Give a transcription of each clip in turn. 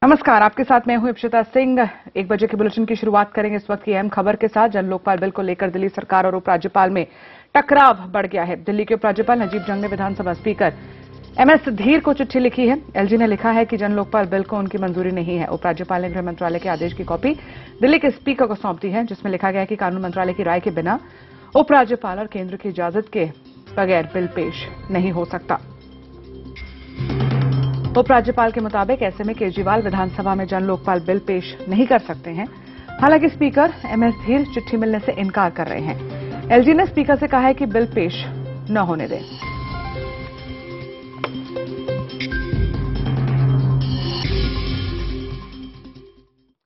नमस्कार, आपके साथ मैं हूं इप्शिता सिंह। 1 बजे के बुलेटिन की शुरुआत करेंगे इस वक्त की अहम खबर के साथ। जन लोकपाल बिल को लेकर दिल्ली सरकार और उपराज्यपाल में टकराव बढ़ गया है। दिल्ली के उपराज्यपाल नजीब जंग ने विधानसभा स्पीकर एमएस धीर को चिट्ठी लिखी है। एलजी ने लिखा है कि जन लोकपाल बिल को उनकी मंजूरी नहीं है। उपराज्यपाल ने गृह मंत्रालय के आदेश की कॉपी दिल्ली के स्पीकर को सौंप दी है, जिसमें लिखा गया है कि कानून मंत्रालय की राय के बिना उपराज्यपाल और केंद्र की इजाजत के बगैर बिल पेश नहीं हो सकता। उपराज्यपाल के मुताबिक ऐसे में केजरीवाल विधानसभा में जन लोकपाल बिल पेश नहीं कर सकते हैं। हालांकि स्पीकर एमएस धीर चिट्ठी मिलने से इनकार कर रहे हैं। एलजी ने स्पीकर से कहा है कि बिल पेश न होने दें।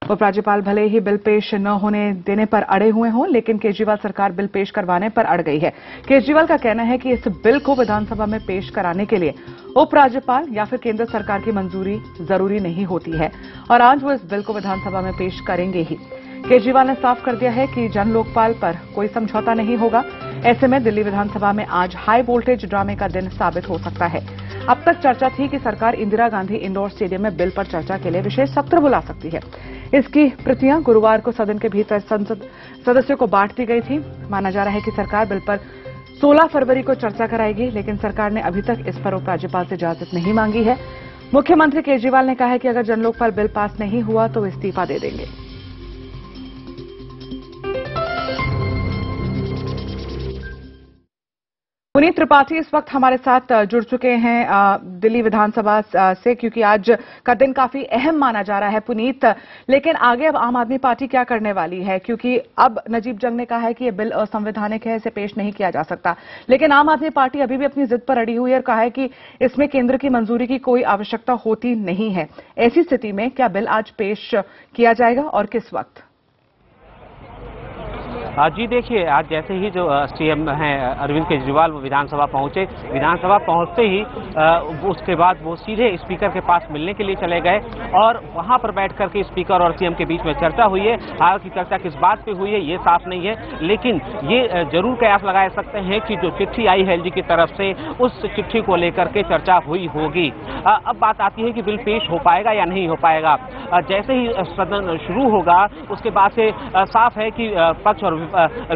उपराज्यपाल भले ही बिल पेश न होने देने पर अड़े हुए हों, लेकिन केजरीवाल सरकार बिल पेश करवाने पर अड़ गई है। केजरीवाल का कहना है कि इस बिल को विधानसभा में पेश कराने के लिए उपराज्यपाल या फिर केंद्र सरकार की मंजूरी जरूरी नहीं होती है और आज वो इस बिल को विधानसभा में पेश करेंगे ही। केजरीवाल ने साफ कर दिया है कि जन लोकपाल पर कोई समझौता नहीं होगा। ऐसे में दिल्ली विधानसभा में आज हाई वोल्टेज ड्रामे का दिन साबित हो सकता है। अब तक चर्चा थी कि सरकार इंदिरा गांधी इंडोर स्टेडियम में बिल पर चर्चा के लिए विशेष सत्र बुला सकती है। इसकी प्रतियां गुरुवार को सदन के भीतर संसद सदस्यों को बांट दी गई थी। माना जा रहा है कि सरकार बिल पर 16 फरवरी को चर्चा कराएगी, लेकिन सरकार ने अभी तक इस पर उपराज्यपाल से इजाजत नहीं मांगी है। मुख्यमंत्री केजरीवाल ने कहा है कि अगर जन लोकपाल बिल पास नहीं हुआ तो इस्तीफा दे देंगे। पुनीत त्रिपाठी इस वक्त हमारे साथ जुड़ चुके हैं दिल्ली विधानसभा से, क्योंकि आज का दिन काफी अहम माना जा रहा है। पुनीत, लेकिन आगे अब आम आदमी पार्टी क्या करने वाली है? क्योंकि अब नजीब जंग ने कहा है कि यह बिल असंवैधानिक है, इसे पेश नहीं किया जा सकता, लेकिन आम आदमी पार्टी अभी भी अपनी जिद पर अड़ी हुई है और कहा है कि इसमें केंद्र की मंजूरी की कोई आवश्यकता होती नहीं है। ऐसी स्थिति में क्या बिल आज पेश किया जाएगा और किस वक्त? जी देखिए, आज जैसे ही जो सीएम हैं अरविंद केजरीवाल वो विधानसभा पहुंचे, विधानसभा पहुंचते ही उसके बाद वो सीधे स्पीकर के पास मिलने के लिए चले गए और वहां पर बैठ करके स्पीकर और सीएम के बीच में चर्चा हुई है। हालांकि चर्चा किस बात पे हुई है ये साफ नहीं है, लेकिन ये जरूर कयास लगा सकते हैं कि जो चिट्ठी आई है एलजी की तरफ से, उस चिट्ठी को लेकर के चर्चा हुई होगी। अब बात आती है कि बिल पेश हो पाएगा या नहीं हो पाएगा। जैसे ही सदन शुरू होगा उसके बाद से साफ है कि पक्ष और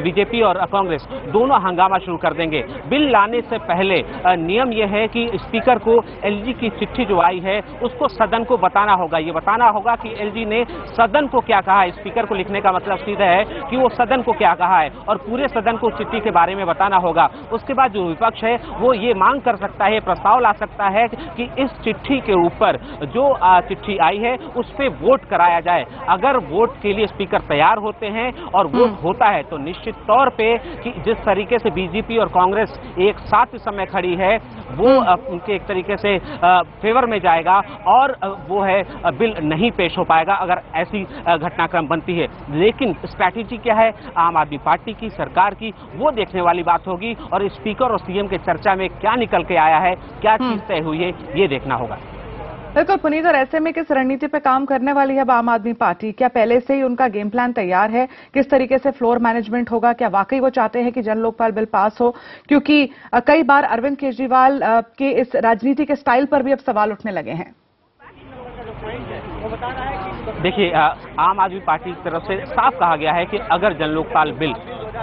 बीजेपी और कांग्रेस दोनों हंगामा शुरू कर देंगे। बिल लाने से पहले नियम यह है कि स्पीकर को एलजी की चिट्ठी जो आई है उसको सदन को बताना होगा। ये बताना होगा कि एलजी ने सदन को क्या कहा है। स्पीकर को लिखने का मतलब सीधा है कि वो सदन को क्या कहा है और पूरे सदन को चिट्ठी के बारे में बताना होगा। उसके बाद जो विपक्ष है वो ये मांग कर सकता है, प्रस्ताव ला सकता है कि इस चिट्ठी के ऊपर जो चिट्ठी आई है उस पर वोट कराया जाए। अगर वोट के लिए स्पीकर तैयार होते हैं और वोट होता है तो निश्चित तौर पे कि जिस तरीके से बीजेपी और कांग्रेस एक साथ इस समय खड़ी है वो उनके एक तरीके से फेवर में जाएगा और वो है बिल नहीं पेश हो पाएगा अगर ऐसी घटनाक्रम बनती है। लेकिन स्ट्रैटेजी क्या है आम आदमी पार्टी की, सरकार की, वो देखने वाली बात होगी और स्पीकर और सीएम के चर्चा में क्या निकल के आया है, क्या चीज तय हुई है, ये देखना होगा। बिल्कुल पुनीत, और ऐसे में किस रणनीति पे काम करने वाली है अब आम आदमी पार्टी? क्या पहले से ही उनका गेम प्लान तैयार है? किस तरीके से फ्लोर मैनेजमेंट होगा? क्या वाकई वो चाहते हैं कि जन लोकपाल बिल पास हो? क्योंकि कई बार अरविंद केजरीवाल के इस राजनीति के स्टाइल पर भी अब सवाल उठने लगे हैं। देखिए, आम आदमी पार्टी की तरफ से साफ कहा गया है कि अगर जन लोकपाल बिल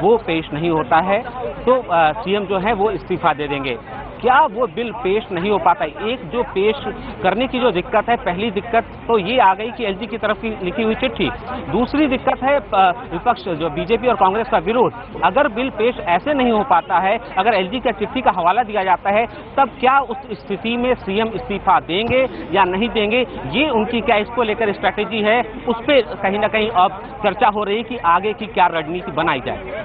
वो पेश नहीं होता है तो सीएम जो है वो इस्तीफा दे देंगे। क्या वो बिल पेश नहीं हो पाता? एक जो पेश करने की जो दिक्कत है, पहली दिक्कत तो ये आ गई कि एलजी की तरफ की लिखी हुई चिट्ठी। दूसरी दिक्कत है विपक्ष जो बीजेपी और कांग्रेस का विरोध। अगर बिल पेश ऐसे नहीं हो पाता है, अगर एलजी का चिट्ठी का हवाला दिया जाता है, तब क्या उस स्थिति में सीएम इस्तीफा देंगे या नहीं देंगे? ये उनकी क्या इसको लेकर स्ट्रैटेजी है, उस पर कहीं ना कहीं अब चर्चा हो रही है कि आगे की क्या रणनीति बनाई जाए।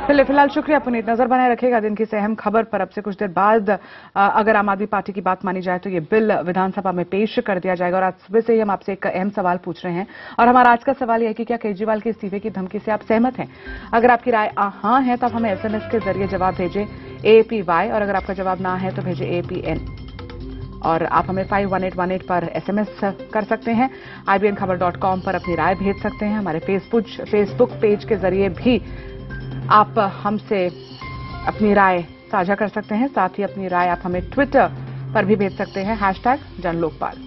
फिलहाल शुक्रिया पुनीत, नजर बनाए रखेगा दिन की इस अहम खबर पर। अब से कुछ देर बाद अगर आम आदमी पार्टी की बात मानी जाए तो ये बिल विधानसभा में पेश कर दिया जाएगा। और आज सुबह से ही हम आपसे एक अहम सवाल पूछ रहे हैं और हमारा आज का सवाल यह है कि क्या केजरीवाल के इस्तीफे की धमकी से आप सहमत हैं? अगर आपकी राय हाँ है तो आप हमें एसएमएस के जरिए जवाब भेजें APY, और अगर आपका जवाब ना है तो भेजें APN। और आप हमें 51818 पर एसएमएस कर सकते हैं। IBNखबर.com पर अपनी राय भेज सकते हैं। हमारे फेसबुक पेज के जरिए भी आप हमसे अपनी राय साझा कर सकते हैं। साथ ही अपनी राय आप हमें ट्विटर पर भी भेज सकते हैं #जनलोकपाल।